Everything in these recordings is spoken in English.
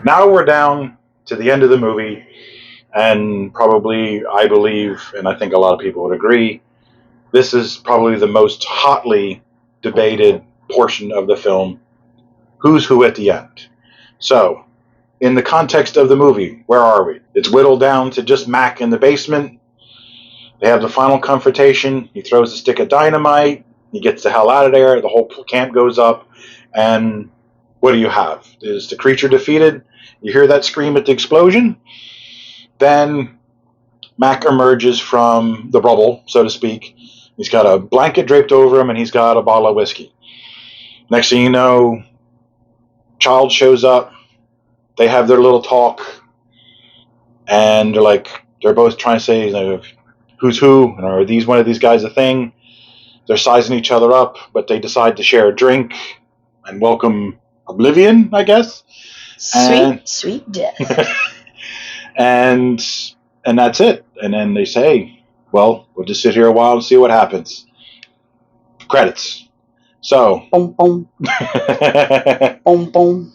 Now we're down to the end of the movie, and probably, I believe, and I think a lot of people would agree, this is probably the most hotly debated portion of the film. Who's who at the end? So, in the context of the movie, where are we? It's whittled down to just Mac in the basement. They have the final confrontation. He throws a stick of dynamite. He gets the hell out of there. The whole camp goes up. And what do you have? Is the creature defeated? You hear that scream at the explosion? Then Mac emerges from the rubble, so to speak. He's got a blanket draped over him, and he's got a bottle of whiskey. Next thing you know, Child shows up. They have their little talk, and they're both trying to say, who's who, and are these one of these guys a thing? They're sizing each other up, but they decide to share a drink and welcome oblivion, I guess. Sweet death. and that's it. And then they say, well, we'll just sit here a while and see what happens. Credits. So. Boom, boom. Boom, boom.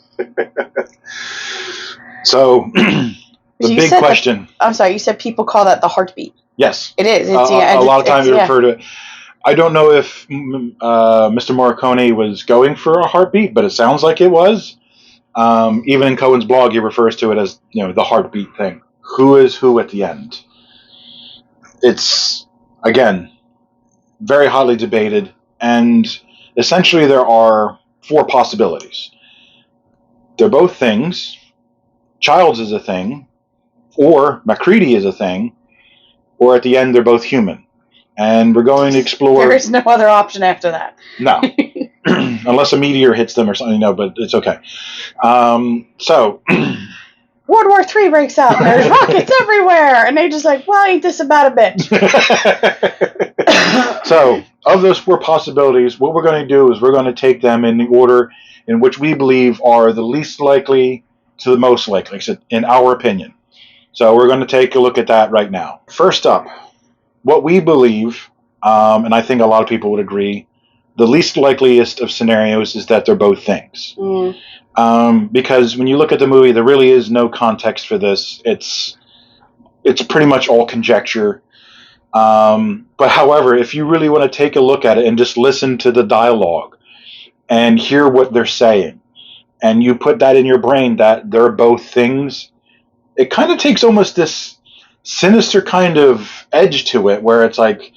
So, the big question. I'm sorry, you said people call that the heartbeat. Yes. It is. A lot of times they refer to it. I don't know if Mr. Morricone was going for a heartbeat, but it sounds like it was. Even in Cohen's blog, he refers to it as, the heartbeat thing. Who is who at the end? It's, again, very hotly debated, and essentially there are 4 possibilities. They're both things. Childs is a thing, or MacReady is a thing, or at the end they're both human. And we're going to explore... There is no other option after that. No. Unless a meteor hits them or something, but it's okay. So... World War III breaks out. There's rockets everywhere. And they just well, ain't this about a bitch? So, of those 4 possibilities, what we're going to do is we're going to take them in the order in which we believe are the least likely to the most likely, in our opinion. So we're going to take a look at that right now. First up, what we believe, and I think a lot of people would agree, the least likeliest of scenarios is that they're both things. Because when you look at the movie, there really is no context for this. It's pretty much all conjecture. But however, if you really want to take a look at it and just listen to the dialogue and hear what they're saying, and you put that in your brain that they're both things, it kind of takes almost this sinister kind of edge to it, where it's it's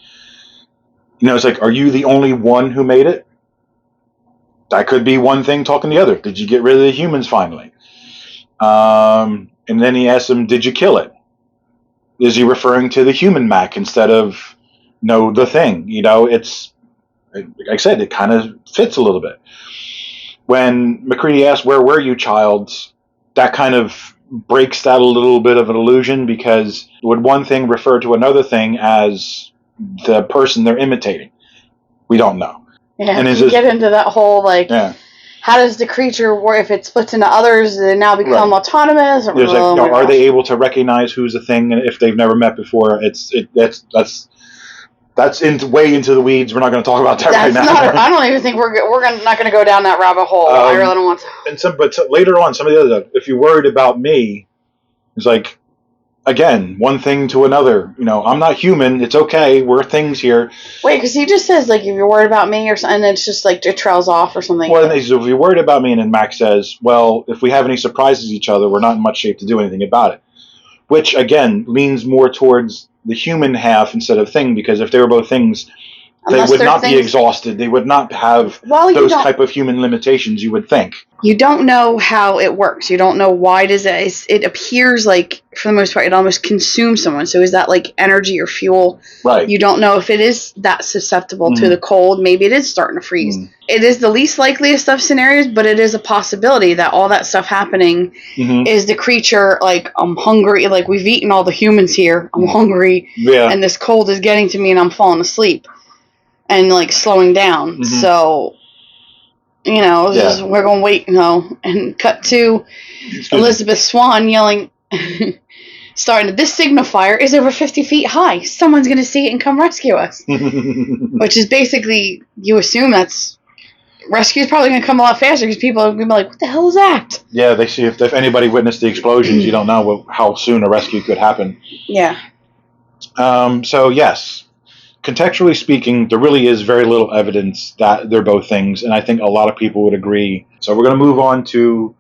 are you the only one who made it? That could be one thing talking to the other. Did you get rid of the humans finally? And then he asks him, did you kill it? Is he referring to the human Mac instead of, the thing? It's, like I said, it kind of fits a little bit. When MacReady asks, where were you, Childs? That kind of breaks that a little bit of an illusion, because would one thing refer to another thing as the person they're imitating? We don't know. Yeah, and you get into that whole, how does the creature, if it splits into others, they now become autonomous? Or, are they able to recognize who's a thing if they've never met before? That's way into the weeds. We're not going to talk about that right now. I don't even think we're not going to go down that rabbit hole. I really don't want to. But later on, some of the other, if you're worried about me, it's again, one thing to another. I'm not human. It's okay. We're things here. Wait, because he just says, if you're worried about me or something, it's just it trails off or something. Well, if you're worried about me, and then Max says, well, if we have any surprises each other, we're not in much shape to do anything about it. Which, again, leans more towards the human half instead of thing, because if they were both things, they would not be exhausted. They would not have those type of human limitations, you would think. You don't know how it works. You don't know why it appears for the most part, it almost consumes someone. So is that energy or fuel? Right. You don't know if it is that susceptible to the cold. Maybe it is starting to freeze. It is the least likeliest of scenarios, but it is a possibility that all that stuff happening is the creature, I'm hungry, we've eaten all the humans here. I'm hungry. Yeah. And this cold is getting to me and I'm falling asleep. And slowing down. So, we're going to wait, and cut to Elizabeth Swann yelling, starting. This signifier is over 50 feet high. Someone's going to see it and come rescue us. Which is basically, you assume that's... Rescue's probably going to come a lot faster because people are going to be like, what the hell is that? Yeah, they see if anybody witnessed the explosions, you don't know how soon a rescue could happen. Yeah. So, yes, contextually speaking, there really is very little evidence that they're both things, and I think a lot of people would agree. So we're going to move on to,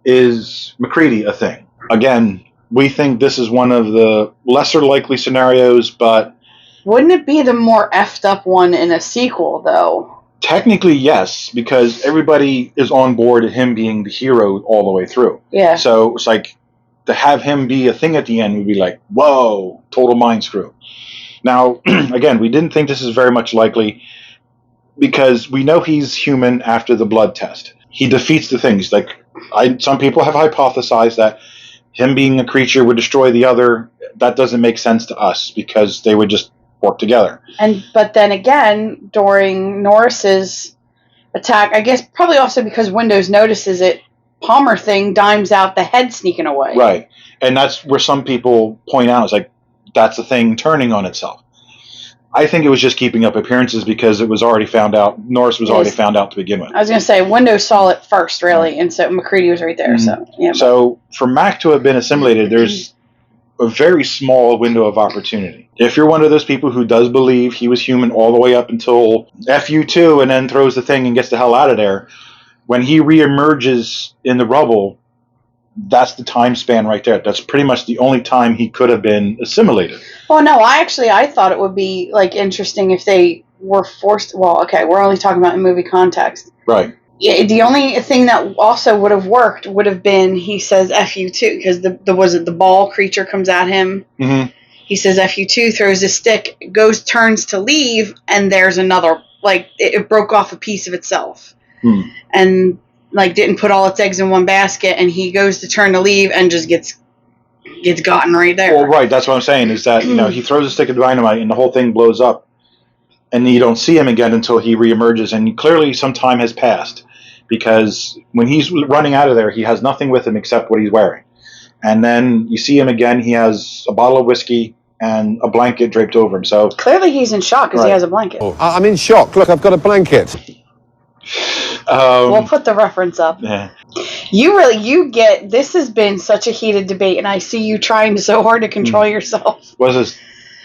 is MacReady a thing? Again, we think this is one of the lesser likely scenarios, but... Wouldn't it be the more effed up one in a sequel, though? Technically, yes, because everybody is on board him being the hero all the way through. Yeah. So it's like, to have him be a thing at the end would be like, whoa, total mind screw. Now, again, we didn't think this is very much likely because we know he's human after the blood test. He defeats the things. Like, some people have hypothesized that him being a creature would destroy the other. That doesn't make sense to us because they would just work together. But then again, during Norris's attack, I guess probably also because Windows notices it, Palmer thing dimes out the head sneaking away. Right. And that's where some people point out, it's like, that's the thing turning on itself. I think it was just keeping up appearances because it was already found out, Norris was already found out to begin with. I was going to say, Windows saw it first, really, and so MacReady was right there. Mm-hmm. So, yeah. So, for Mac to have been assimilated, there's a very small window of opportunity. If you're one of those people who does believe he was human all the way up until FU2 and then throws the thing and gets the hell out of there, when he reemerges in the rubble, that's the time span right there. That's pretty much the only time he could have been assimilated. Well, no, I thought it would be like interesting if they were forced. Well, okay, we're only talking about in movie context. Right. Yeah, the only thing that also would have worked would have been he says FU2 because the ball creature comes at him. Mm-hmm. He says FU2, throws his stick, turns to leave, and there's another, like, it broke off a piece of itself. And, like, didn't put all its eggs in one basket, and he goes to turn to leave and just gets gotten right there. Well, right, that's what I'm saying, is that, he throws a stick of dynamite and the whole thing blows up, and you don't see him again until he reemerges, and clearly some time has passed, because when he's running out of there, he has nothing with him except what he's wearing. And then you see him again, he has a bottle of whiskey and a blanket draped over him. So clearly he's in shock because he has a blanket. I'm in shock. Look, I've got a blanket. We'll put the reference up. Yeah. This has been such a heated debate, and I see you trying so hard to control yourself. Was this,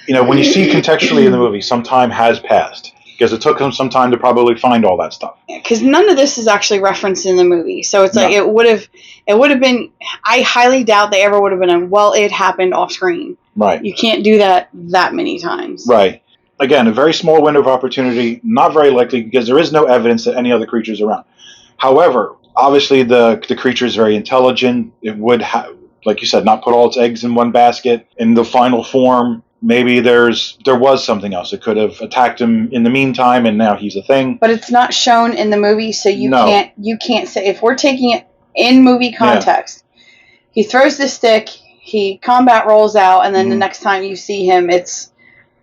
when you see contextually in the movie, some time has passed. Because it took him some time to probably find all that stuff. Because none of this is actually referenced in the movie. So it's like, it would have been, I highly doubt they ever would have been it happened off screen. Right. You can't do that many times. Right. Again, a very small window of opportunity, not very likely because there is no evidence that any other creature's around. However, obviously the creature is very intelligent. It would have, like you said, not put all its eggs in one basket. In the final form, maybe there was something else. It could have attacked him in the meantime, and now he's a thing. But it's not shown in the movie, so you can't say, if we're taking it in movie context, he throws the stick, combat rolls out, and then the next time you see him,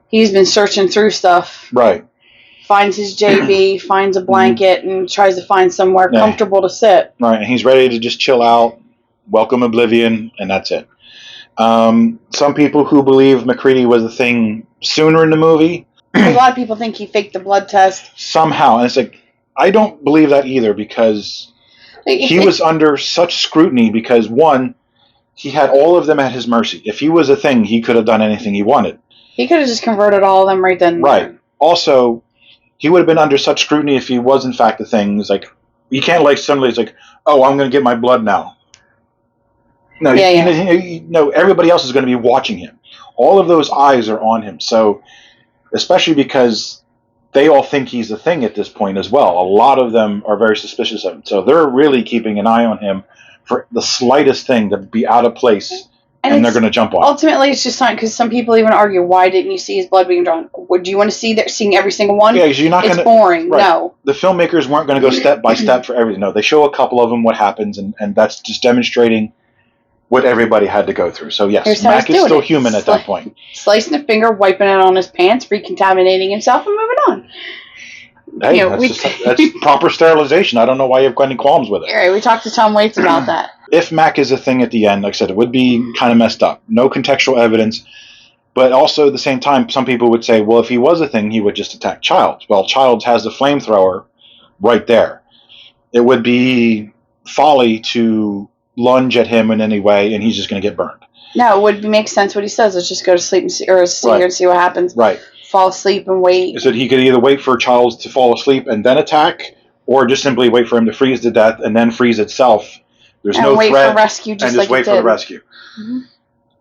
he's been searching through stuff. Right. Finds his JB, finds a blanket, and tries to find somewhere comfortable to sit. Right, and he's ready to just chill out, welcome oblivion, and that's it. Some people who believe MacReady was a thing sooner in the movie. A lot of people think he faked the blood test. Somehow. And it's like, I don't believe that either because he was under such scrutiny because, one, he had all of them at his mercy. If he was a thing, he could have done anything he wanted. He could have just converted all of them right then. Right. Also, he would have been under such scrutiny if he was in fact a thing. It's like, you can't suddenly, it's like, oh, I'm going to get my blood now. No, no, everybody else is going to be watching him. All of those eyes are on him. So, especially because they all think he's a thing at this point as well. A lot of them are very suspicious of him. So they're really keeping an eye on him for the slightest thing to be out of place, and they're going to jump on. Ultimately, it's just not, because some people even argue, why didn't you see his blood being drawn? Would you want to see seeing every single one? Yeah, because you're not going to. It's boring. Right. No. The filmmakers weren't going to go step by step for everything. No, they show a couple of them what happens, and that's just demonstrating what everybody had to go through. So yes, Mac is still human at that point. Slicing a finger, wiping it on his pants, recontaminating himself, and moving on. Hey, that's proper sterilization. I don't know why you have any qualms with it. All right, we talked to Tom Waits about that. if Mac is a thing at the end, like I said, it would be kind of messed up. No contextual evidence. But also at the same time, some people would say, well, if he was a thing, he would just attack Childs. Well, Childs has the flamethrower right there. It would be folly to lunge at him in any way, and he's just going to get burned. No, it would make sense what he says. Let's just go to sleep and see, or sit here and see what happens. Right. Fall asleep and wait. He said he could either wait for Childs to fall asleep and then attack, or just simply wait for him to freeze to death and then freeze itself. There's no wait threat. For rescue, just and just like wait for the rescue. Mm-hmm.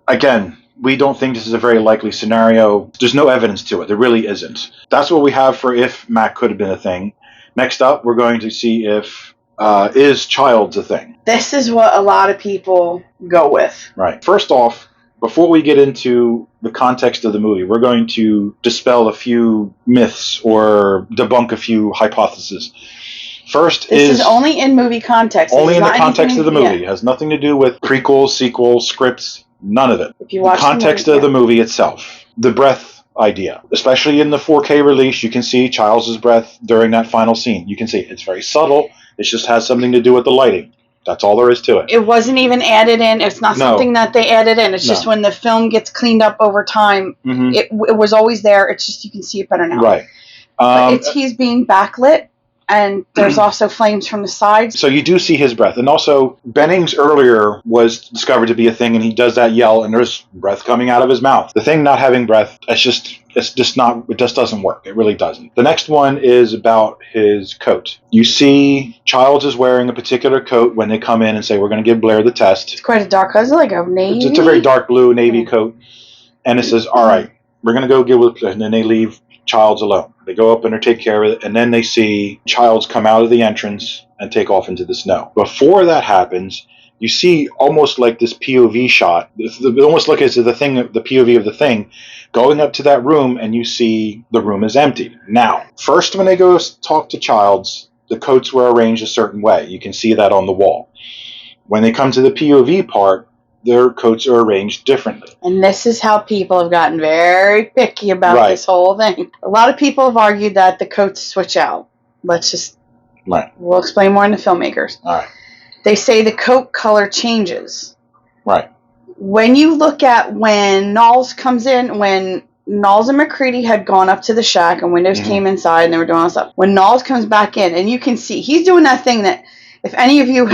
Again, we don't think this is a very likely scenario. There's no evidence to it. There really isn't. That's what we have for if Mac could have been a thing. Next up, we're going to see if is Childs a thing. This is what a lot of people go with. Right. First off, before we get into the context of the movie, we're going to dispel a few myths or debunk a few hypotheses. First this is only in movie context. Only in the context of the movie. Yeah. It has nothing to do with prequels, sequels, scripts, none of it. If you watch the context of the movie itself. The breath idea. Especially in the 4K release, you can see Childs' breath during that final scene. You can see it's very subtle. It just has something to do with the lighting. That's all there is to it. It wasn't even added in. It's not something that they added in. It's just when the film gets cleaned up over time, it was always there. It's just you can see it better now. Right. But he's being backlit, and there's also flames from the sides. So you do see his breath. And also, Bennings earlier was discovered to be a thing, and he does that yell, and there's breath coming out of his mouth. The thing not having breath, it just doesn't work. It really doesn't. The next one is about his coat. You see Childs is wearing a particular coat when they come in and say, we're going to give Blair the test. It's quite a dark color. It's like a navy. It's a very dark blue navy coat. And it says, all right, we're going to go give it, and then they leave Childs alone. They go up and they take care of it, and then they see Childs come out of the entrance and take off into the snow. Before that happens, you see almost like this POV shot. It almost look as the POV of the thing, going up to that room, and you see the room is empty. Now, first when they go talk to Childs, the coats were arranged a certain way. You can see that on the wall. When they come to the POV part, their coats are arranged differently. And this is how people have gotten very picky about this whole thing. A lot of people have argued that the coats switch out. We'll explain more in the filmmakers. All right. They say the coat color changes. Right. When you look at when Knowles comes in, when Knowles and McCready had gone up to the shack and Windows came inside and they were doing all that stuff. When Knowles comes back in, and you can see he's doing that thing that if any of you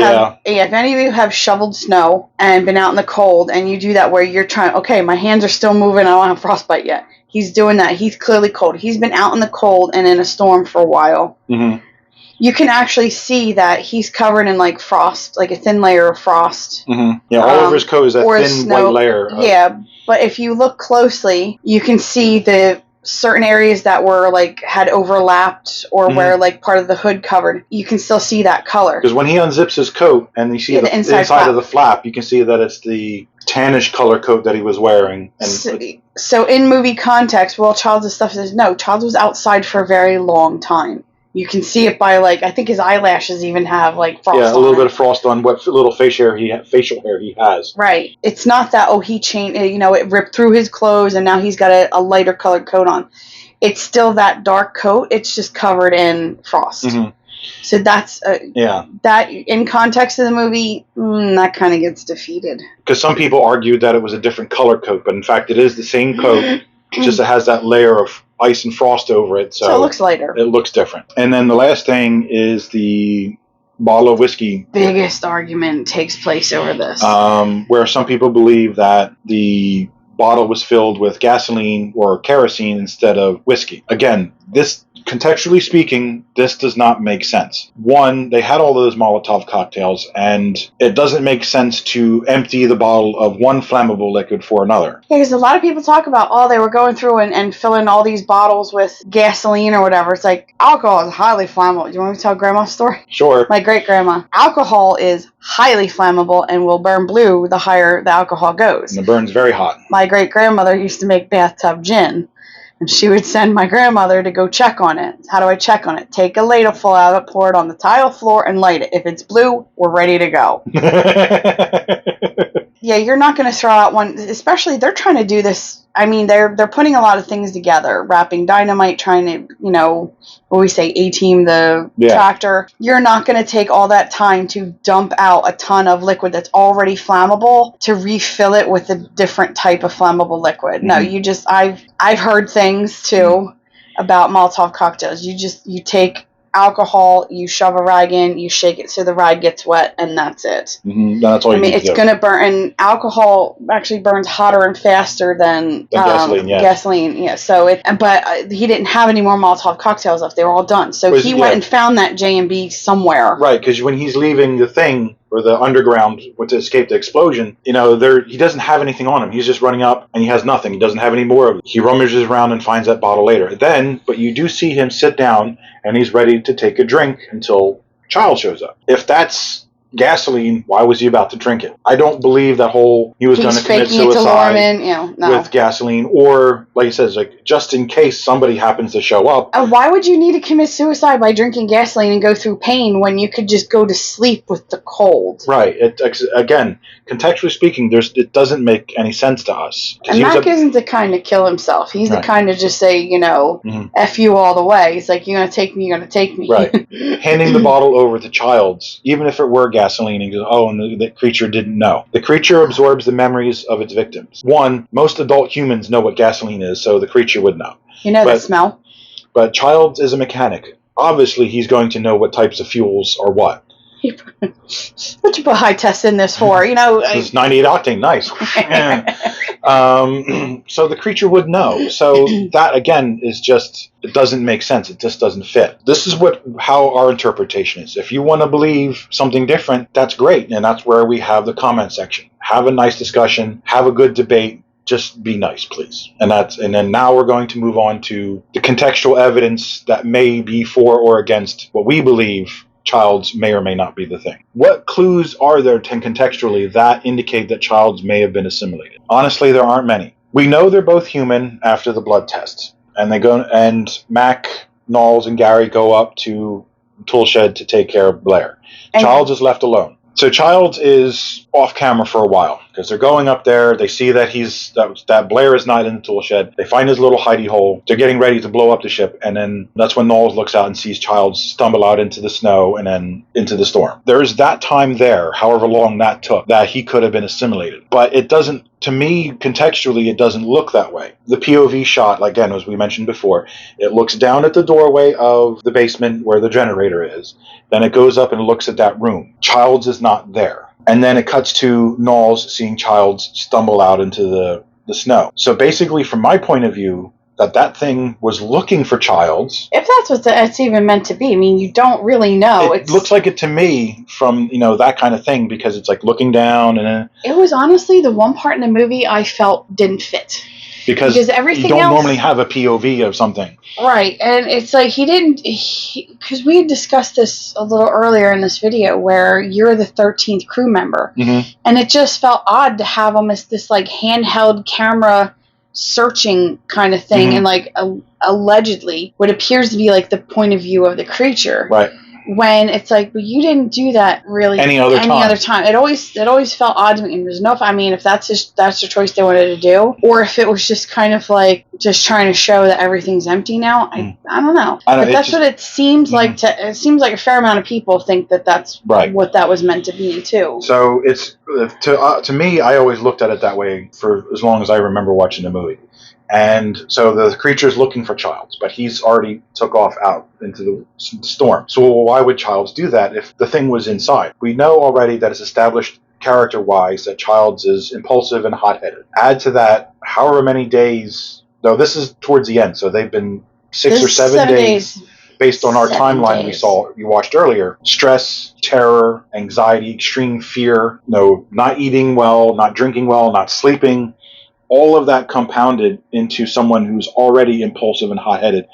have shoveled snow and been out in the cold, and you do that where you're trying, okay, my hands are still moving, I don't have frostbite yet. He's doing that. He's clearly cold. He's been out in the cold and in a storm for a while. Mm-hmm. You can actually see that he's covered in like frost, like a thin layer of frost. Mm-hmm. Yeah, all over his coat is that thin white layer. Yeah, but if you look closely, you can see the certain areas that were like had overlapped or where like part of the hood covered. You can still see that color. Because when he unzips his coat and you see the inside of the flap, you can see that it's the tannish color coat that he was wearing. And so in movie context, well, Childs' stuff says no. Childs was outside for a very long time. You can see it by like I think his eyelashes even have like frost. Yeah, a little bit of frost on what little facial hair he has. Right. It's not that he changed. It ripped through his clothes and now he's got a lighter colored coat on. It's still that dark coat. It's just covered in frost. Mm-hmm. So that's that in context of the movie, that kind of gets defeated. Because some people argued that it was a different color coat, but in fact it is the same coat. Just it has that layer of ice and frost over it, so it looks lighter. It looks different. And then the last thing is the bottle of whiskey. Biggest argument takes place over this. Where some people believe that the bottle was filled with gasoline or kerosene instead of whiskey. Again, this, contextually speaking, this does not make sense. One, they had all those Molotov cocktails, and it doesn't make sense to empty the bottle of one flammable liquid for another. Yeah, because a lot of people talk about, they were going through and filling all these bottles with gasoline or whatever. It's like, alcohol is highly flammable. Do you want me to tell Grandma's story? Sure. My great-grandma. Alcohol is highly flammable and will burn blue the higher the alcohol goes. And it burns very hot. My great-grandmother used to make bathtub gin. And she would send my grandmother to go check on it. How do I check on it? Take a ladle full out of it, pour it on the tile floor, and light it. If it's blue, we're ready to go. Yeah, you're not going to throw out one, especially they're trying to do this. I mean, they're putting a lot of things together, wrapping dynamite, trying to, what we say, A-team the tractor. You're not going to take all that time to dump out a ton of liquid that's already flammable to refill it with a different type of flammable liquid. No, you just, I've heard things too about Molotov cocktails. You take alcohol, you shove a rag in, you shake it so the rag gets wet, and that's it. That's all you need to do. It's going to burn, and alcohol actually burns hotter and faster than gasoline. Gasoline, yeah. So but he didn't have any more Molotov cocktails left; they were all done. So he went and found that J&B somewhere. Right, because when he's leaving the thing or the underground to escape the explosion, he doesn't have anything on him. He's just running up and he has nothing. He doesn't have any more of it. He rummages around and finds that bottle later. But you do see him sit down and he's ready to take a drink until Child shows up. If that's gasoline, why was he about to drink it? I don't believe that he was going to commit suicide with gasoline, or like he says, just in case somebody happens to show up. Why would you need to commit suicide by drinking gasoline and go through pain when you could just go to sleep with the cold? Right. Again, contextually speaking, it doesn't make any sense to us. And Mac isn't the kind to kill himself. He's the kind to just say, F you all the way. He's like, you're going to take me, you're going to take me. Right. Handing the bottle over to Childs, even if it were gasoline, and goes, and the creature didn't know. The creature absorbs the memories of its victims. One, most adult humans know what gasoline is, so the creature would know. The smell. But Childs is a mechanic. Obviously, he's going to know what types of fuels are what. What you put high test in this for? It's 98 octane, nice. So the creature would know. So that again is it doesn't make sense. It just doesn't fit. This is how our interpretation is. If you want to believe something different, that's great, and that's where we have the comment section. Have a nice discussion. Have a good debate. Just be nice, please. And then now we're going to move on to the contextual evidence that may be for or against what we believe Childs may or may not be the thing. What clues are there contextually that indicate that Childs may have been assimilated? Honestly, there aren't many. We know they're both human after the blood tests, and Mac, Knowles, and Gary go up to the tool shed to take care of Blair. Childs is left alone. So Childs is off camera for a while because they're going up there. They see that that Blair is not in the tool shed. They find his little hidey hole. They're getting ready to blow up the ship, and then that's when Knowles looks out and sees Childs stumble out into the snow and then into the storm. There's that time there, however long that took, that he could have been assimilated. But it doesn't, to me, contextually, it doesn't look that way. The POV shot, again, as we mentioned before, it looks down at the doorway of the basement where the generator is. Then it goes up and looks at that room. Childs is not there. And then it cuts to Knowles seeing Childs stumble out into the snow. So basically, from my point of view, that thing was looking for Childs. If that's what it's even meant to be. I mean, you don't really know. It looks like it to me from, that kind of thing, because it's like looking down and... It was honestly the one part in the movie I felt didn't fit. Because everything you don't normally have a POV of something. Right, and it's like because we had discussed this a little earlier in this video where you're the 13th crew member. Mm-hmm. And it just felt odd to have them as this handheld camera searching kind of thing, mm-hmm. and allegedly what appears to be the point of view of the creature. Right. When it's but you didn't do that really any other time. It always felt odd to me. And there's if that's the choice they wanted to do, or if it was just kind of just trying to show that everything's empty now. I don't know. But that's what it seems like. It seems like a fair amount of people think that that's right. what that was meant to be too. So it's to me, I always looked at it that way for as long as I remember watching the movie. And so the creature's looking for Childs, but he's already took off out into the storm. So why would Childs do that if the thing was inside? We know already that it's established character-wise that Childs is impulsive and hot-headed. Add to that however many days, though this is towards the end, so they've been 6 or 7 days based on our timeline we watched earlier. Stress, terror, anxiety, extreme fear, not eating well, not drinking well, not sleeping. All of that compounded into someone who's already impulsive and hot-headed.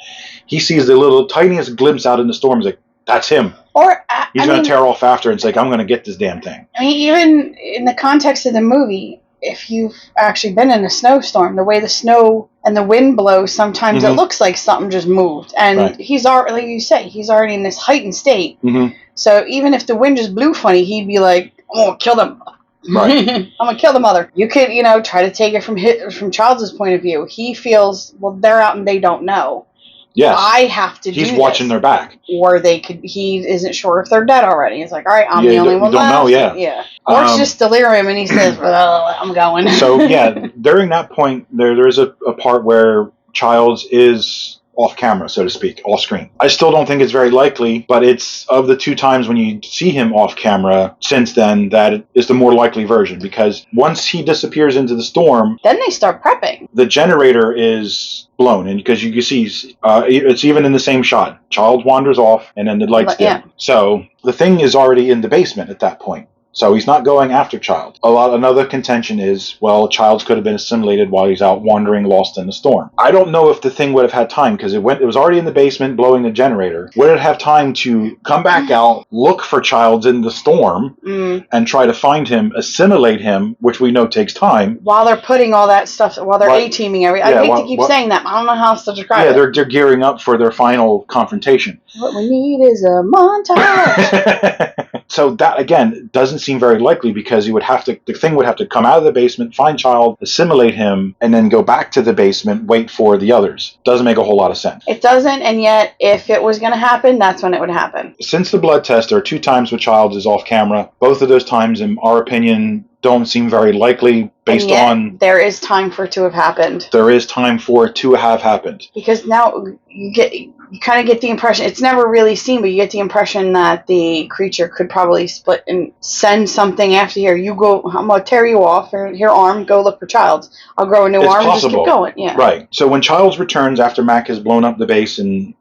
He sees the little tiniest glimpse out in the storm. He's like, that's him. Or he's going to tear off after and say, I'm going to get this damn thing. I mean, even in the context of the movie, if you've actually been in a snowstorm, the way the snow and the wind blows, sometimes mm-hmm. it looks like something just moved. And right. he's already, like you say, he's already in this heightened state. Mm-hmm. So even if the wind just blew funny, he'd be like, oh, kill them. Right. I'm gonna kill the mother. You could, try to take it from Childs' point of view. He feels, well, they're out and they don't know. Yes. I have to do this. He's watching their back. Or he isn't sure if they're dead already. He's like, all right, I'm the only one left. Don't know, yeah. Yeah. Or it's just delirium and he says, well, I'm going. So, yeah, during that point, there's a part where Childs is off camera, so to speak, off screen. I still don't think it's very likely, but it's of the 2 times when you see him off camera since then that is the more likely version, because once he disappears into the storm, then they start prepping. The generator is blown, and because you can see it's even in the same shot. Child wanders off, and then the lights dim. Yeah. So the thing is already in the basement at that point. So he's not going after Child. Another contention is, well, Childs could have been assimilated while he's out wandering lost in the storm. I don't know if the thing would have had time, because it was already in the basement blowing the generator. Would it have time to come back out, look for Childs in the storm, and try to find him, assimilate him, which we know takes time. While they're putting all that stuff, while they're A-teaming everything. I hate to keep saying that, but I don't know how else to describe it. Yeah, they're gearing up for their final confrontation. What we need is a montage. So that, again, doesn't seem very likely, because the thing would have to come out of the basement, find Child, assimilate him, and then go back to the basement, wait for the others. Doesn't make a whole lot of sense. It doesn't, and yet, if it was going to happen, that's when it would happen. Since the blood test, there are 2 times where Child is off camera. Both of those times, in our opinion, don't seem very likely based on... there is time for it to have happened. There is time for it to have happened. Because now you kind of get the impression, it's never really seen, but you get the impression that the creature could probably split and send something after here. You go, I'm going to tear you off, here arm, go look for Childs. I'll grow a new arm and just keep going. Yeah. Right. So when Childs returns after Mac has blown up the base and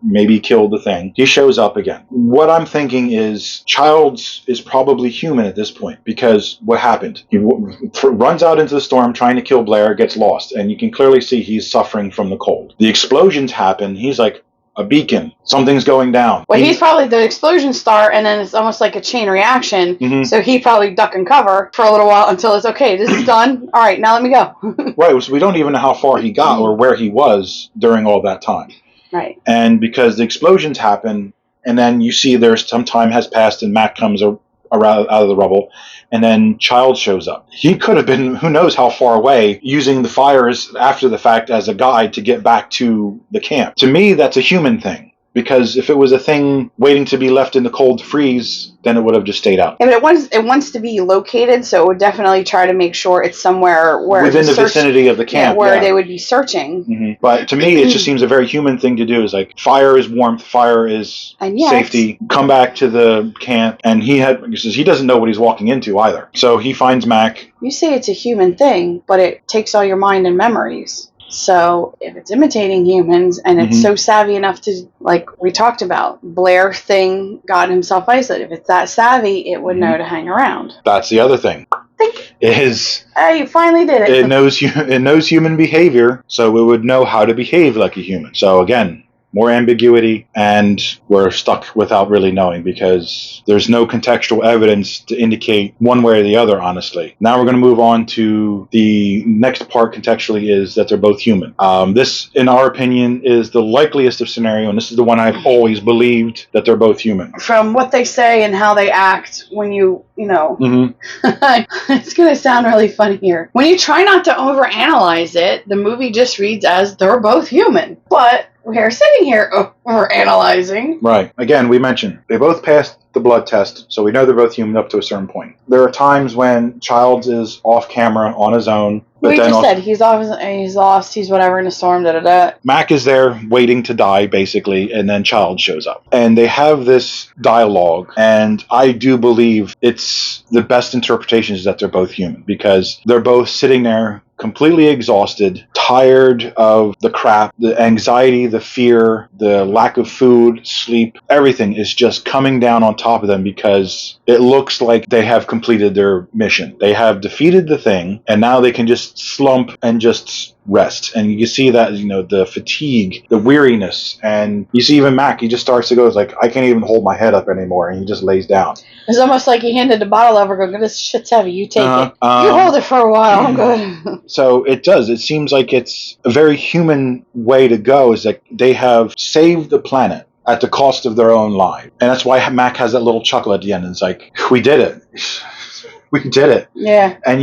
maybe killed the thing, he shows up again. What I'm thinking is Childs is probably human at this point, because what happened? He runs out into the storm trying to kill Blair, gets lost, and you can clearly see he's suffering from the cold. The explosions happen. He's like a beacon. Something's going down. Well, he's probably the explosion start, and then it's almost like a chain reaction. Mm-hmm. So he probably duck and cover for a little while until it's okay. This is done. All right, now let me go. Right. So we don't even know how far he got or where he was during all that time. Right. And because the explosions happen, and then you see there's some time has passed, and Mac comes out of the rubble, and then Child shows up. He could have been who knows how far away, using the fires after the fact as a guide to get back to the camp. To me, that's a human thing. Because if it was a thing waiting to be left in the cold freeze, then it would have just stayed out. Yeah, but it wants to be located, so it would definitely try to make sure it's somewhere where within the vicinity of the camp, where they would be searching. Mm-hmm. But to me, it just seems a very human thing to do. Is like fire is warmth, fire is safety. Come back to the camp, and he says he doesn't know what he's walking into either. So he finds Mac. You say it's a human thing, but it takes all your mind and memories. So if it's imitating humans and it's so savvy enough to, like we talked about, Blair thing got himself isolated. If it's that savvy, it would know to hang around. That's the other thing. You finally did it. It knows human behavior, so it would know how to behave like a human. So again, more ambiguity, and we're stuck without really knowing, because there's no contextual evidence to indicate one way or the other, honestly. Now we're going to move on to the next part contextually, is that they're both human. This, in our opinion, is the likeliest of scenario, and this is the one I've always believed, that they're both human. From what they say and how they act when you know. Mm-hmm. It's going to sound really funny here. When you try not to overanalyze it, the movie just reads as they're both human. But we're sitting here overanalyzing. Right. Again, we mentioned they both passed the blood test, so we know they're both human up to a certain point. There are times when Childs is off camera on his own. We just said he's lost, he's whatever in a storm, da-da-da. Mac is there waiting to die, basically, and then Child shows up. And they have this dialogue, and I do believe it's the best interpretation is that they're both human, because they're both sitting there completely exhausted, tired of the crap, the anxiety, the fear, the lack of food, sleep, everything is just coming down on top of them, because it looks like they have completed their mission. They have defeated the thing, and now they can just slump and just rest. And you see that, the fatigue, the weariness, and you see even Mac, he just starts to go, it's like, I can't even hold my head up anymore, and he just lays down. It's almost like he handed the bottle over, going, this shit's heavy, you take it. You hold it for a while, I'm good. So it does. It seems like it's a very human way to go, is that they have saved the planet at the cost of their own life. And that's why Mac has that little chuckle at the end. It's like, we did it. we did it. Yeah. And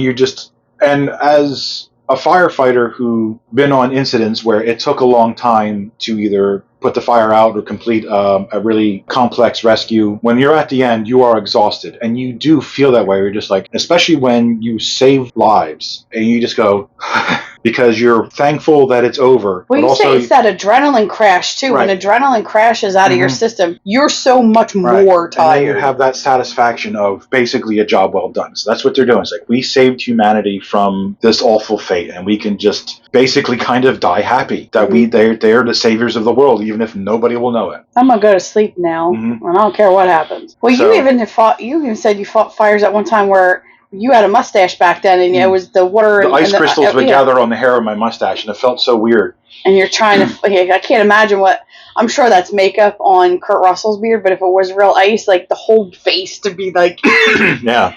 and as a firefighter who been on incidents where it took a long time to either put the fire out or complete a really complex rescue, when you're at the end, you are exhausted. And you do feel that way. You're just like, especially when you save lives and you just go, because you're thankful that it's over. Well, but you say it's that adrenaline crash, too. Right. When adrenaline crashes out of your system, you're so much more tired. And then you have that satisfaction of basically a job well done. So that's what they're doing. It's like, we saved humanity from this awful fate, and we can just basically kind of die happy that they're the saviors of the world, even if nobody will know it. I'm going to go to sleep now, and I don't care what happens. Well, you even said you fought fires at one time where you had a mustache back then, and it was the water. The ice crystals would gather on the hair of my mustache, and it felt so weird. And you're trying to, I can't imagine what, I'm sure that's makeup on Kurt Russell's beard, but if it was real ice, like the whole face to be like. Yeah.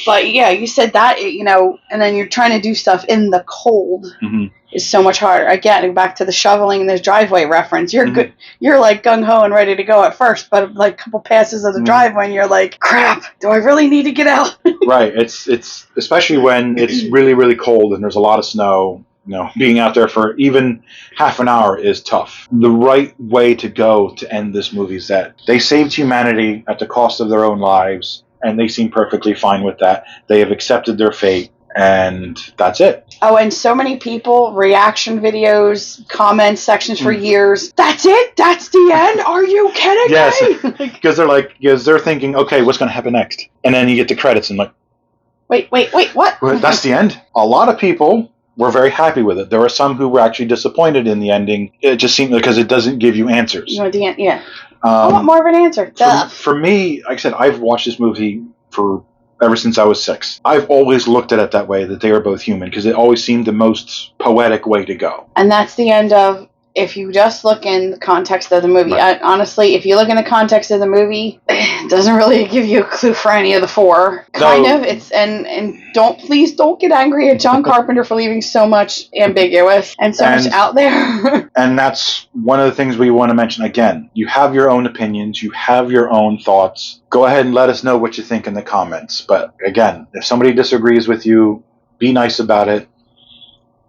But yeah, you said that, and then you're trying to do stuff in the cold is so much harder. Again, back to the shoveling and this driveway reference. You're good. You're like gung-ho and ready to go at first, but like a couple passes of the driveway and you're like, crap, do I really need to get out? Right. It's especially when it's really, really cold and there's a lot of snow. Being out there for even half an hour is tough. The right way to go to end this movie is that they saved humanity at the cost of their own lives, and they seem perfectly fine with that. They have accepted their fate, and that's it. Oh, and so many people, reaction videos, comment sections for years. That's it? That's the end? Are you kidding me? Yes, because they're thinking, okay, what's going to happen next? And then you get the credits and like, wait, what? That's the end? A lot of people were very happy with it. There were some who were actually disappointed in the ending. It just seemed because it doesn't give you answers. You want the yeah. I want more of an answer. For me, like I said, I've watched this movie ever since I was 6. I've always looked at it that way, that they are both human, because it always seemed the most poetic way to go. And that's the end of, if you just look in the context of the movie. Right. Honestly, if you look in the context of the movie, it doesn't really give you a clue for any of the 4. Kind of. It's and please don't get angry at John Carpenter for leaving so much ambiguous and so much out there. And that's one of the things we want to mention again. You have your own opinions, you have your own thoughts. Go ahead and let us know what you think in the comments. But again, if somebody disagrees with you, be nice about it.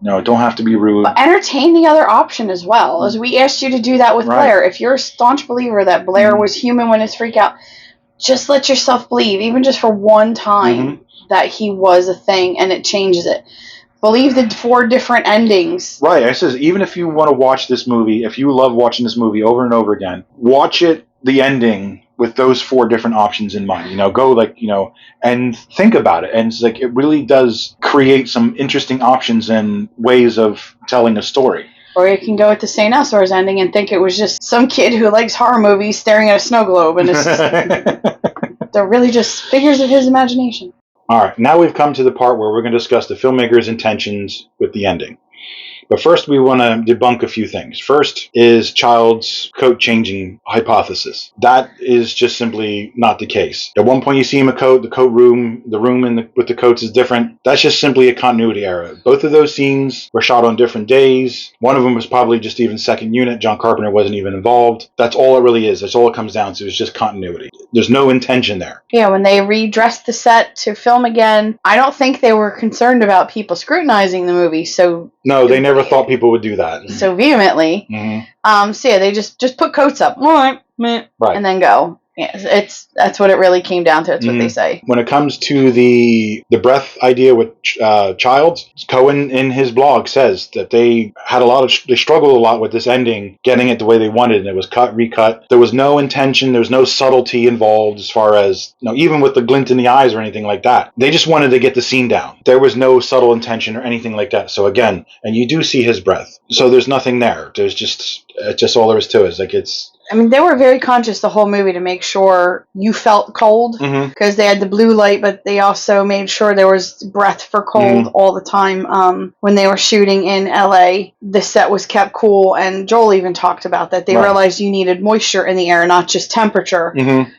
Don't have to be rude. But entertain the other option as well, as we asked you to do that with Blair. If you're a staunch believer that Blair was human when his freak out, just let yourself believe, even just for one time, that he was a thing, and it changes it. Believe the 4 different endings. Right. I says, even if you want to watch this movie, if you love watching this movie over and over again, watch it, the ending, with those 4 different options in mind. Go and think about it. And it's like, it really does create some interesting options and ways of telling a story. Or you can go with the St. Elsewhere's ending and think it was just some kid who likes horror movies staring at a snow globe. And it's they're really just figures of his imagination. All right. Now we've come to the part where we're going to discuss the filmmaker's intentions with the ending. But first, we want to debunk a few things. First is Child's coat-changing hypothesis. That is just simply not the case. At one point, you see him a coat, the room with the coats is different. That's just simply a continuity error. Both of those scenes were shot on different days. One of them was probably just even second unit. John Carpenter wasn't even involved. That's all it really is. That's all it comes down to. It's just continuity. There's no intention there. Yeah, when they redressed the set to film again, I don't think they were concerned about people scrutinizing the movie, so... No, they never thought people would do that. So vehemently. So yeah, they just put coats up. Right. And then go. Yeah, that's what it really came down to. That's what they say. When it comes to the breath idea with Childs, Cohen in his blog says that they struggled a lot with this ending, getting it the way they wanted, and it was cut, recut. There was no intention, there was no subtlety involved as far as, even with the glint in the eyes or anything like that. They just wanted to get the scene down. There was no subtle intention or anything like that. So again, and you do see his breath. So there's nothing there. There's just all there is to it. It's they were very conscious the whole movie to make sure you felt cold, because they had the blue light, but they also made sure there was breath for cold all the time. When they were shooting in LA, the set was kept cool, and Joel even talked about that. They realized you needed moisture in the air, not just temperature.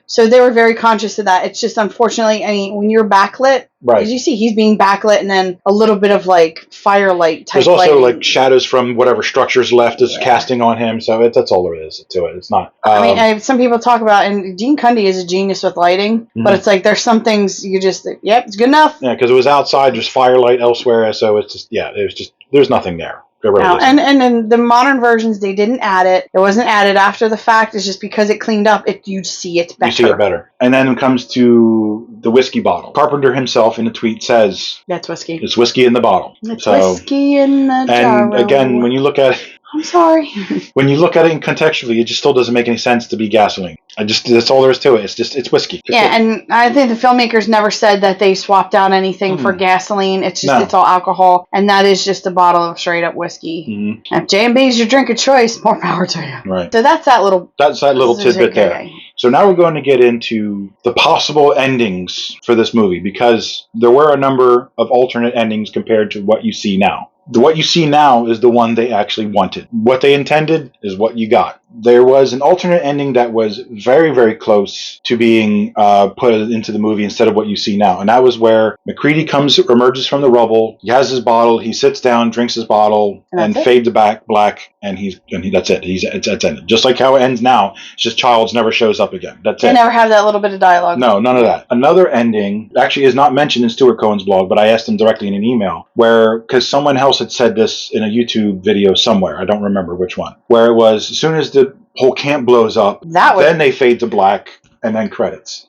So they were very conscious of that. It's just, unfortunately, when you're backlit, as you see, he's being backlit, and then a little bit of firelight type. There's also lighting. shadows from whatever structures left is casting on him. So that's all there is to it. It's not whatnot. I mean, some people talk about, and Gene Cundy is a genius with lighting, but it's like there's some things you just, yep, it's good enough. Yeah, because it was outside, just firelight elsewhere, so it's just, yeah, it was just, there's nothing there. Really and in the modern versions, they didn't add it. It wasn't added after the fact. It's just because it cleaned up, you see it better. You see it better. And then it comes to the whiskey bottle. Carpenter himself in a tweet says, that's whiskey. It's whiskey in the bottle. It's whiskey in the jar. And again, when you look at it, I'm sorry. when you look at it contextually, it just still doesn't make any sense to be gasoline. That's all there is to it. It's whiskey. And I think the filmmakers never said that they swapped out anything for gasoline. It's just, it's all alcohol. And that is just a bottle of straight up whiskey. If J&B is your drink of choice, more power to you. Right. So that's that little tidbit there. So now we're going to get into the possible endings for this movie, because there were a number of alternate endings compared to what you see now. What you see now is the one they actually wanted. What they intended is what you got. There was an alternate ending that was very, very close to being put into the movie instead of what you see now. And that was where MacReady emerges from the rubble. He has his bottle. He sits down, drinks his bottle, and fades to black. And that's it. It's ended. Just like how it ends now. It's just Childs never shows up again. That's it. They never have that little bit of dialogue. No, none of that. Another ending actually is not mentioned in Stuart Cohen's blog, but I asked him directly in an email because someone else had said this in a YouTube video somewhere. I don't remember which one. Where it was, as soon as the whole camp blows up, then they fade to black and then credits.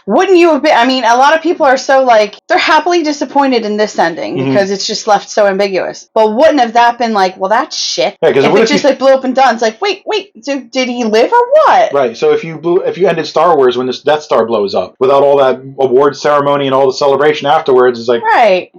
Wouldn't you have been? I mean, a lot of people are so they're happily disappointed in this ending because it's just left so ambiguous. But wouldn't have that been well, that's shit? Yeah, if it just blew up and done, it's like, wait, so did he live or what? Right. So if you ended Star Wars when this Death Star blows up without all that award ceremony and all the celebration afterwards, it's like, right.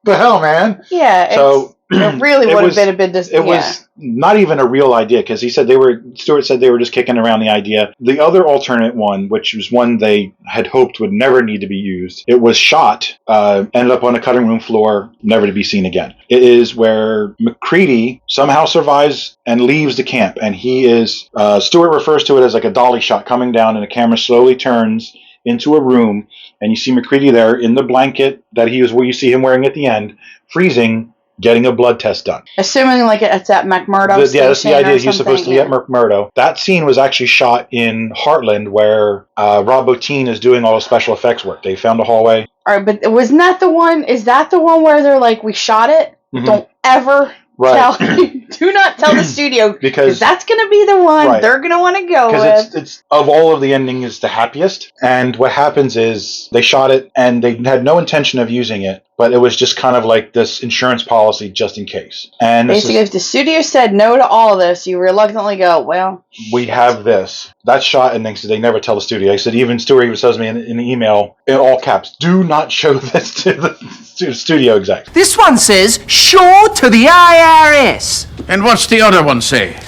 The hell, man. Yeah. So it really would have been a bit. It was not even a real idea, because Stuart said they were just kicking around the idea. The other alternate one, which was one they had hoped would never need to be used, it was shot, ended up on a cutting room floor, never to be seen again. It is where MacReady somehow survives and leaves the camp, and he is, Stuart refers to it as like a dolly shot coming down, and the camera slowly turns into a room, and you see MacReady there in the blanket that where you see him wearing at the end, freezing, getting a blood test done. Assuming it's at McMurdo station. Yeah, that's the idea. He's supposed to be at McMurdo. That scene was actually shot in Heartland, where Rob Bottin is doing all the special effects work. They found a hallway. All right, but wasn't that the one? Is that the one where they're like, we shot it? Don't ever do not tell the studio, because that's going to be the one they're going to want to go with. It's of all of the endings, it's the happiest. And what happens is they shot it and they had no intention of using it, but it was just kind of like this insurance policy just in case. And basically, if the studio said no to all of this, you reluctantly go, well, we have this. That's shot, and they never tell the studio. I said, even Stuart even says to me in the email, in all caps, do not show this to the studio exec. This one says, show to the IRS. And what's the other one say?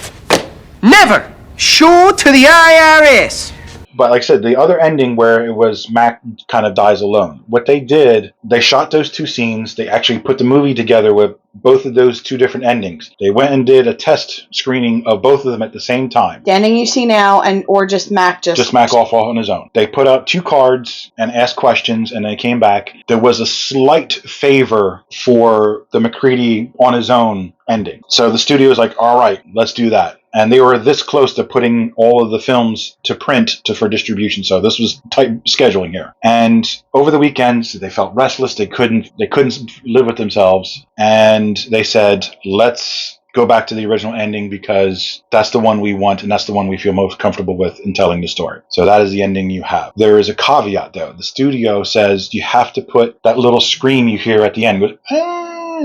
Never. Show to the IRS. But like I said, the other ending where it was Mac kind of dies alone. What they did, they shot those two scenes. They actually put the movie together with both of those two different endings. They went and did a test screening of both of them at the same time. The ending you see now, or just Mac just Mac off on his own. They put out 2 cards and asked questions, and they came back. There was a slight favor for the MacReady on his own ending. So the studio was like, all right, let's do that. And they were this close to putting all of the films to print for distribution. So this was tight scheduling here. And over the weekends, they felt restless. They couldn't live with themselves. And they said, let's go back to the original ending, because that's the one we want, and that's the one we feel most comfortable with in telling the story. So that is the ending you have. There is a caveat, though. The studio says you have to put that little scream you hear at the end,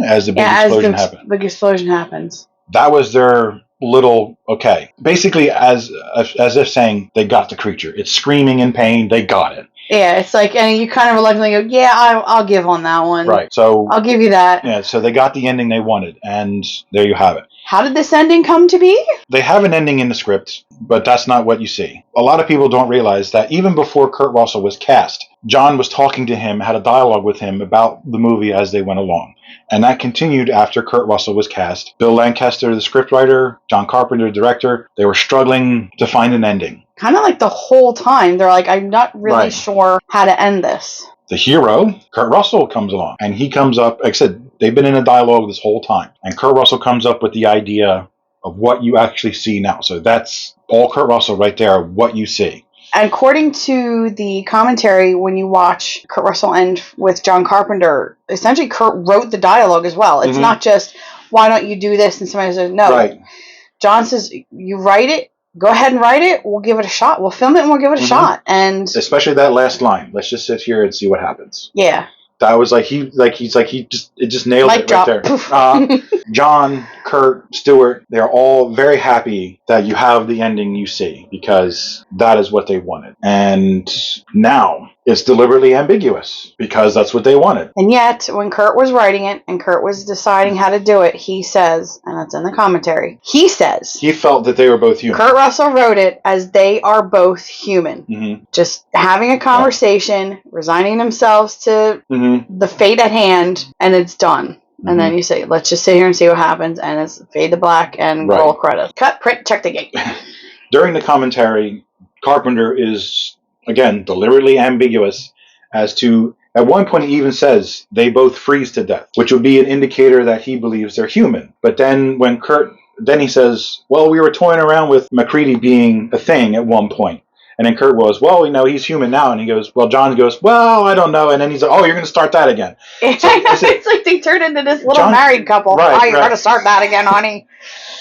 as the big explosion happens. Big explosion happens. That was their little okay. Basically, as if saying they got the creature. It's screaming in pain. They got it. Yeah, it's like, and you kind of reluctantly go, yeah, I'll give on that one. Right. So I'll give you that. Yeah. So they got the ending they wanted, and there you have it. How did this ending come to be? They have an ending in the script, but that's not what you see. A lot of people don't realize that even before Kurt Russell was cast, John was talking to him, had a dialogue with him about the movie as they went along. And that continued after Kurt Russell was cast. Bill Lancaster, the scriptwriter, John Carpenter, the director, they were struggling to find an ending. Kind of like the whole time. They're like, I'm not really sure how to end this. The hero, Kurt Russell, comes along. And he comes up, like I said, they've been in a dialogue this whole time. And Kurt Russell comes up with the idea of what you actually see now. So that's all Kurt Russell right there, what you see. According to the commentary, when you watch Kurt Russell end with John Carpenter, essentially Kurt wrote the dialogue as well. It's not just, why don't you do this? And somebody says, no. Right. John says, you write it, go ahead and write it, we'll give it a shot. We'll film it and we'll give it a shot. And especially that last line, let's just sit here and see what happens. Yeah. That was it just nailed Mic it drop. right there. John, Kurt, Stewart, they're all very happy that you have the ending you see, because that is what they wanted. And now it's deliberately ambiguous because that's what they wanted. And yet, when Kurt was writing it and Kurt was deciding how to do it, he says, and it's in the commentary, he says he felt that they were both human. Kurt Russell wrote it as they are both human. Just having a conversation, resigning themselves to the fate at hand, and it's done. And then you say, let's just sit here and see what happens, and it's fade to black and roll credits. Cut, print, check the gate. During the commentary, Carpenter is, again, deliberately ambiguous as to, at one point he even says they both freeze to death, which would be an indicator that he believes they're human. But then then he says, well, we were toying around with MacReady being a thing at one point. And then Kurt was, well, he's human now. And he goes, well, John goes, well, I don't know. And then he's like, oh, you're going to start that again. So it's like they turned into this little married couple. Right, you're going to start that again, honey.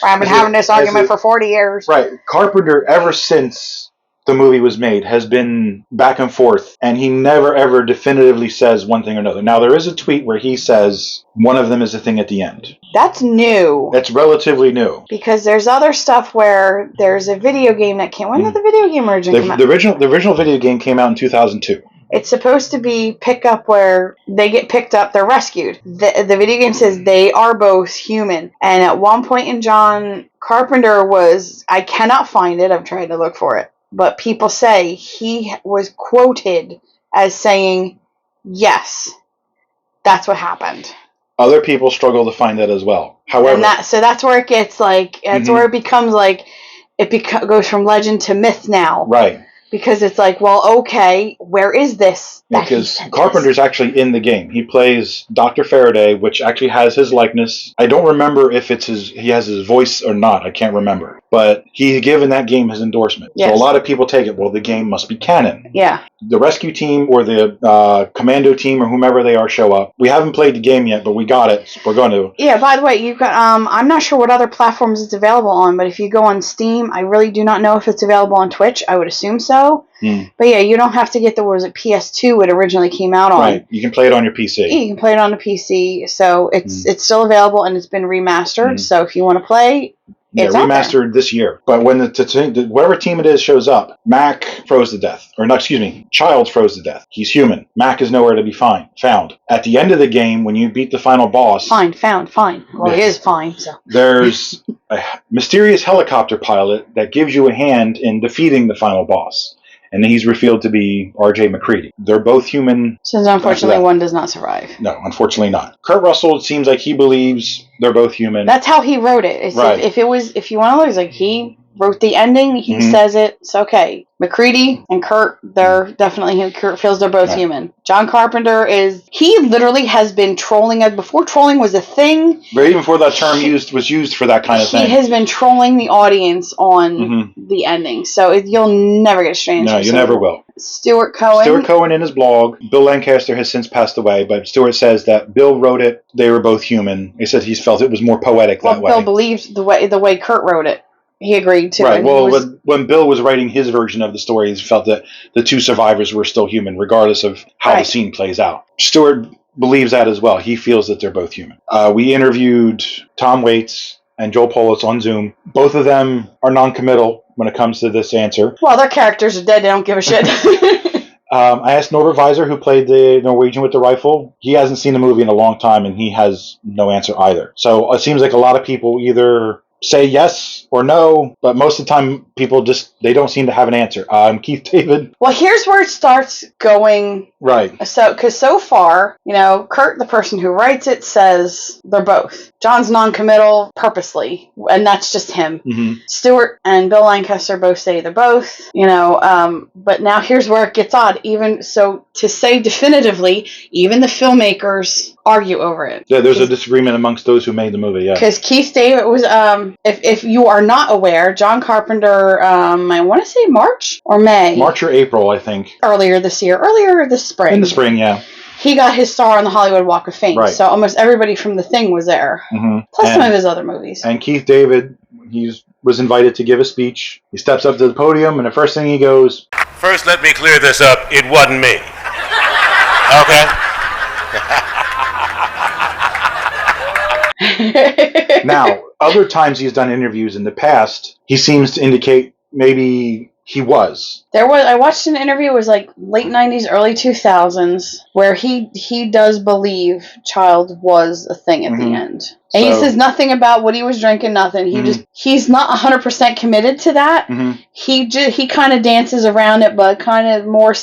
I've been having this argument for 40 years. Right. Carpenter, ever since the movie was made, has been back and forth, and he never ever definitively says one thing or another. Now, there is a tweet where he says one of them is a thing at the end. That's new. That's relatively new. Because there's other stuff where there's a video game that came. When did the video game originally come out? The original video game came out in 2002. It's supposed to be pick up where they get picked up, they're rescued. The video game says they are both human. And at one point in John Carpenter was, I cannot find it, I'm trying to look for it, but people say he was quoted as saying, yes, that's what happened. Other people struggle to find that as well. However, so that's where it gets like, that's where it becomes like, goes from legend to myth now. Right. Because it's like, well, okay, where is this? Because Carpenter's actually in the game. He plays Dr. Faraday, which actually has his likeness. I don't remember if he has his voice or not. I can't remember. But he's given that game his endorsement. Yes. So a lot of people take it, well, the game must be canon. Yeah. The rescue team or the commando team or whomever they are show up. We haven't played the game yet, but we got it. So we're going to. Yeah, by the way, you got, I'm not sure what other platforms it's available on, but if you go on Steam, I really do not know if it's available on Twitch. I would assume so. But yeah, you don't have to get PS2 it originally came out on. Right, you can play it on your PC. Yeah, you can play it on the PC, so it's still available and it's been remastered. So if you want to play, it's remastered this year. But when whatever team it is shows up, Mac froze to death, Childs froze to death. He's human. Mac is nowhere to be found. At the end of the game, when you beat the final boss, fine. Well, he is fine. So there's a mysterious helicopter pilot that gives you a hand in defeating the final boss. And he's revealed to be R.J. MacReady. They're both human. So unfortunately, one does not survive. No, unfortunately not. Kurt Russell, it seems like he believes they're both human. That's how he wrote it. Right. If you want to look, it's like he wrote the ending. He says it. It's okay. MacReady and Kurt, they're definitely, Kurt feels they're both human. John Carpenter he literally has been trolling us before trolling was a thing. But even before that term was used for that kind of thing. He has been trolling the audience on the ending. So you'll never get a straight answer. No, you never will. Stuart Cohen in his blog, Bill Lancaster has since passed away, but Stuart says that Bill wrote it, they were both human. He said he felt it was more poetic that way. Bill believed the way Kurt wrote it. He agreed to. Right. Well, when Bill was writing his version of the story, he felt that the two survivors were still human, regardless of how the scene plays out. Stuart believes that as well. He feels that they're both human. We interviewed Tom Waits and Joel Polis on Zoom. Both of them are non-committal when it comes to this answer. Well, their characters are dead. They don't give a shit. I asked Norbert Weiser, who played the Norwegian with the rifle. He hasn't seen the movie in a long time, and he has no answer either. So it seems like a lot of people either say yes or no, but most of the time people they don't seem to have an answer. Keith David. Well, here's where it starts going. Right. So, because so far, Kurt, the person who writes it, says they're both. John's non-committal purposely, and that's just him. Stuart and Bill Lancaster both say they're both, but now here's where it gets odd. Even so, to say definitively, even the filmmakers argue over it. Yeah, there's a disagreement amongst those who made the movie, yeah. Because Keith David was, if you are not aware, John Carpenter, I want to say March or May. March or April, I think. Earlier this spring. In the spring, yeah. He got his star on the Hollywood Walk of Fame, right. So almost everybody from The Thing was there. Mm-hmm. Plus some of his other movies. And Keith David, he was invited to give a speech. He steps up to the podium, and the first thing he goes... First, let me clear this up. It wasn't me. Okay? Now, other times he's done interviews in the past, he seems to indicate maybe he was. I watched an interview, it was like late 90s, early 2000s, where he does believe Child was a thing at the end. And he says nothing about what he was drinking, nothing. He's not 100% committed to that. He kind of dances around it, but kind of more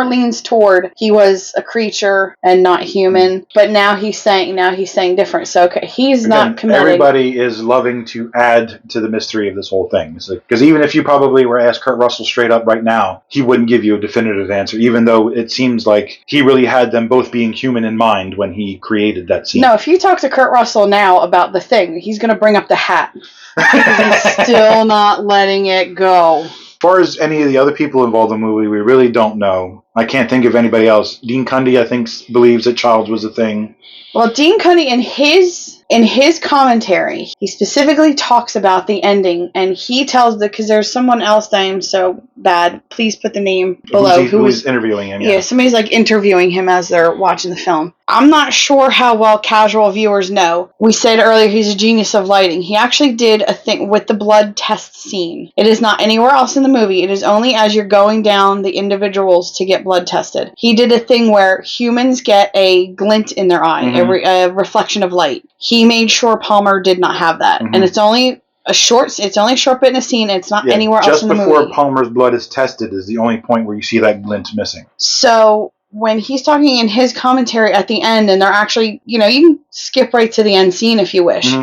leans toward he was a creature and not human. But now he's saying different. So okay, he's not committed. Everybody is loving to add to the mystery of this whole thing. Because even if you probably were asked Kurt Russell straight up right now, he wouldn't give you a definitive answer, even though it seems like he really had them both being human in mind when he created that scene. No, if you talk to Kurt Russell now about The Thing, he's going to bring up the hat. He's still not letting it go. As far as any of the other people involved in the movie, we really don't know. I can't think of anybody else. Dean Cundy, I think, believes that Child was a thing. Well, Dean Cundy, in his commentary, he specifically talks about the ending, and he tells because there's someone else that I'm so bad, please put the name below. Who was interviewing him? Yeah, somebody's like interviewing him as they're watching the film. I'm not sure how well casual viewers know. We said earlier he's a genius of lighting. He actually did a thing with the blood test scene. It is not anywhere else in the movie. It is only as you're going down the individuals to get blood tested. He did a thing where humans get a glint in their eye, a reflection of light. He made sure Palmer did not have that. And it's only a short bit in a scene. It's not anywhere else in the movie. Just before Palmer's blood is tested is the only point where you see that glint missing. So when he's talking in his commentary at the end, and they're actually, you can skip right to the end scene if you wish.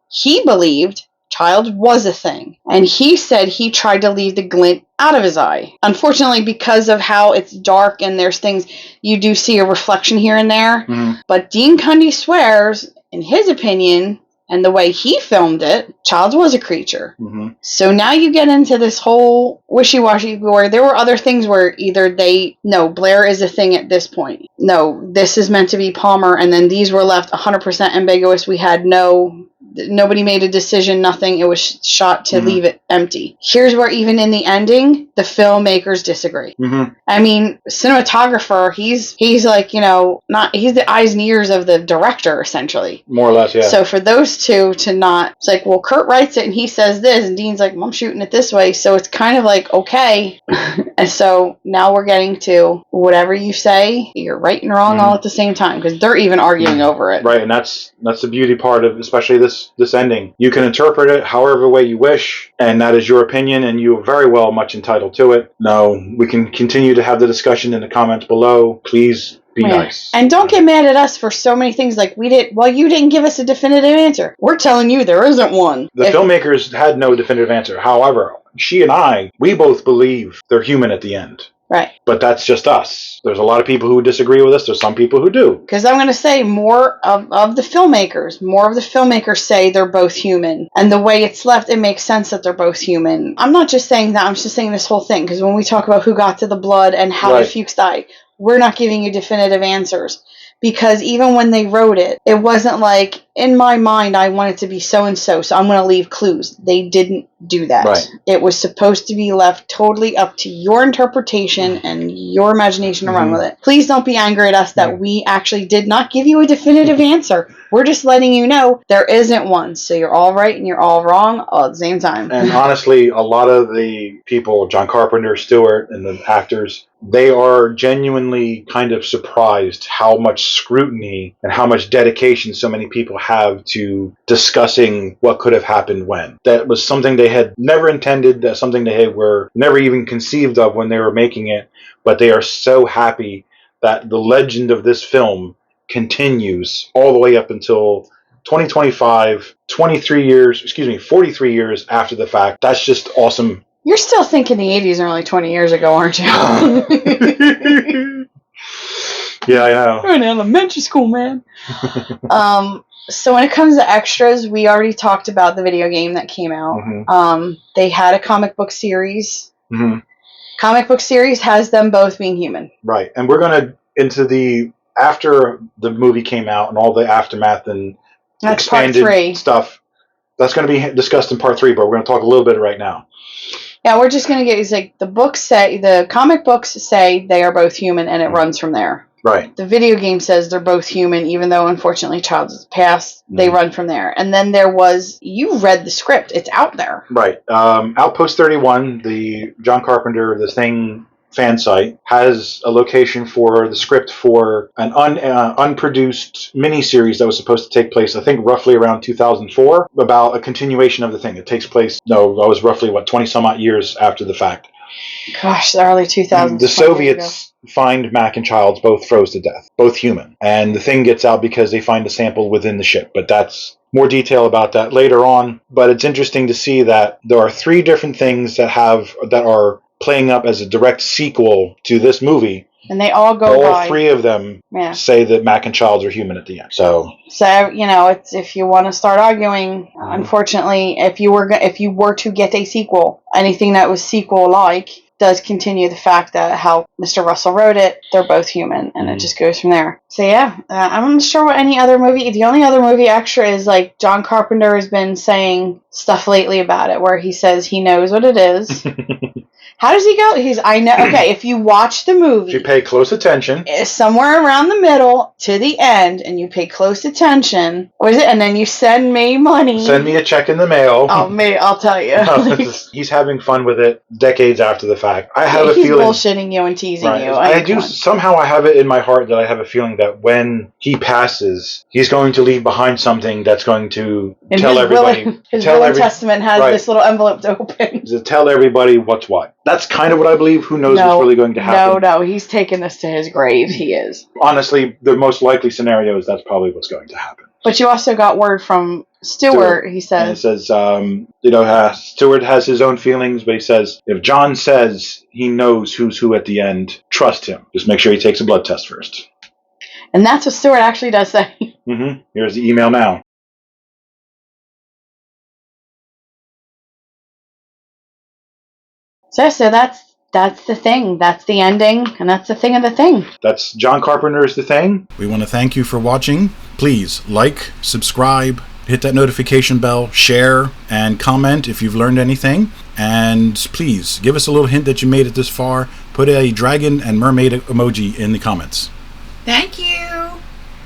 He believed Child was a thing. And he said he tried to leave the glint out of his eye. Unfortunately, because of how it's dark and there's things, you do see a reflection here and there. But Dean Cundy swears, in his opinion, and the way he filmed it, Child was a creature. So now you get into this whole wishy-washy where there were other things where either Blair is a thing at this point. No, this is meant to be Palmer, and then these were left 100% ambiguous. We had nobody made a decision, nothing. It was shot to leave it empty. Here's where even in the ending, the filmmakers disagree. I mean, cinematographer, he's like, he's the eyes and ears of the director, essentially. More or less, yeah. So for those two to not, it's like, well, Kurt writes it and he says this, and Dean's like, well, I'm shooting it this way. So it's kind of like, okay. And so now we're getting to whatever you say, you're right and wrong all at the same time, because they're even arguing over it. Right, and that's the beauty part of especially this ending. You can interpret it however way you wish, and that is your opinion, and you are very well much entitled to it. Now, we can continue to have the discussion in the comments below. Please be nice. And don't get mad at us for so many things like you didn't give us a definitive answer. We're telling you there isn't one. The filmmakers had no definitive answer. However, she and I, we both believe they're human at the end. Right. But that's just us. There's a lot of people who disagree with us. There's some people who do. Because I'm going to say more of the filmmakers say they're both human. And the way it's left, it makes sense that they're both human. I'm not just saying that. I'm just saying this whole thing. Because when we talk about who got to the blood and how the Fuchs died, we're not giving you definitive answers. Because even when they wrote it, it wasn't like, in my mind, I want it to be so-and-so, so I'm going to leave clues. They didn't do that. Right. It was supposed to be left totally up to your interpretation and your imagination to run with it. Please don't be angry at us that we actually did not give you a definitive answer. We're just letting you know there isn't one. So you're all right and you're all wrong all at the same time. And honestly, a lot of the people, John Carpenter, Stewart, and the actors, they are genuinely kind of surprised how much scrutiny and how much dedication so many people have to discussing what could have happened when. That was something they had never intended, that's something they were never even conceived of when they were making it, but they are so happy that the legend of this film continues all the way up until 2025, 43 years after the fact. That's just awesome. You're still thinking the 80s are only 20 years ago, aren't you? Yeah, I know. We're in elementary school, man. So when it comes to extras, we already talked about the video game that came out. They had a comic book series. Comic book series has them both being human. Right. And we're going to, after the movie came out and all the aftermath and That's expanded part 3. stuff, that's going to be discussed in part 3, but we're going to talk a little bit right now. Yeah, we're just going to get, the comic books say they are both human and it runs from there. Right. The video game says they're both human, even though, unfortunately, child has passed. They run from there. And then you read the script. It's out there. Right. Outpost 31, the John Carpenter, The Thing fan site, has a location for the script for an unproduced miniseries that was supposed to take place, I think, roughly around 2004, about a continuation of The Thing. It takes place, that was roughly, 20-some-odd years after the fact. Gosh, the early 2000s. The Soviets find Mac and Childs both froze to death, both human. And the Thing gets out because they find a sample within the ship. But that's more detail about that later on. But it's interesting to see that there are 3 different things that are playing up as a direct sequel to this movie. And they all go All 3 of them say that Mac and Childs are human at the end. So it's, if you want to start arguing, unfortunately, if you were to get a sequel, anything that was sequel-like does continue the fact that how Mr. Russell wrote it, they're both human, and it just goes from there. So I'm not sure what any other movie, the only other movie extra is John Carpenter has been saying stuff lately about it, where he says he knows what it is. How does he go? Okay, if you watch the movie, if you pay close attention, it's somewhere around the middle to the end, and you pay close attention, and then you send me money. Send me a check in the mail. Oh, I'll tell you. He's having fun with it decades after the fact. I have a feeling he's bullshitting you and teasing you. I do. Somehow I have it in my heart that I have a feeling that when he passes, he's going to leave behind something that's going to tell everybody. His will and testament has this little envelope to open. To tell everybody what's what. That's kind of what I believe. Who knows what's really going to happen? No, he's taking this to his grave. He is. Honestly, the most likely scenario is that's probably what's going to happen. But you also got word from Stewart. He says, Stewart has his own feelings, but he says, if John says he knows who's who at the end, trust him. Just make sure he takes a blood test first. And that's what Stewart actually does say. Here's the email now. So that's the thing. That's the ending, and that's the thing of the thing. That's John Carpenter's The Thing. We want to thank you for watching. Please like, subscribe, hit that notification bell, share, and comment if you've learned anything. And please give us a little hint that you made it this far. Put a dragon and mermaid emoji in the comments. Thank you.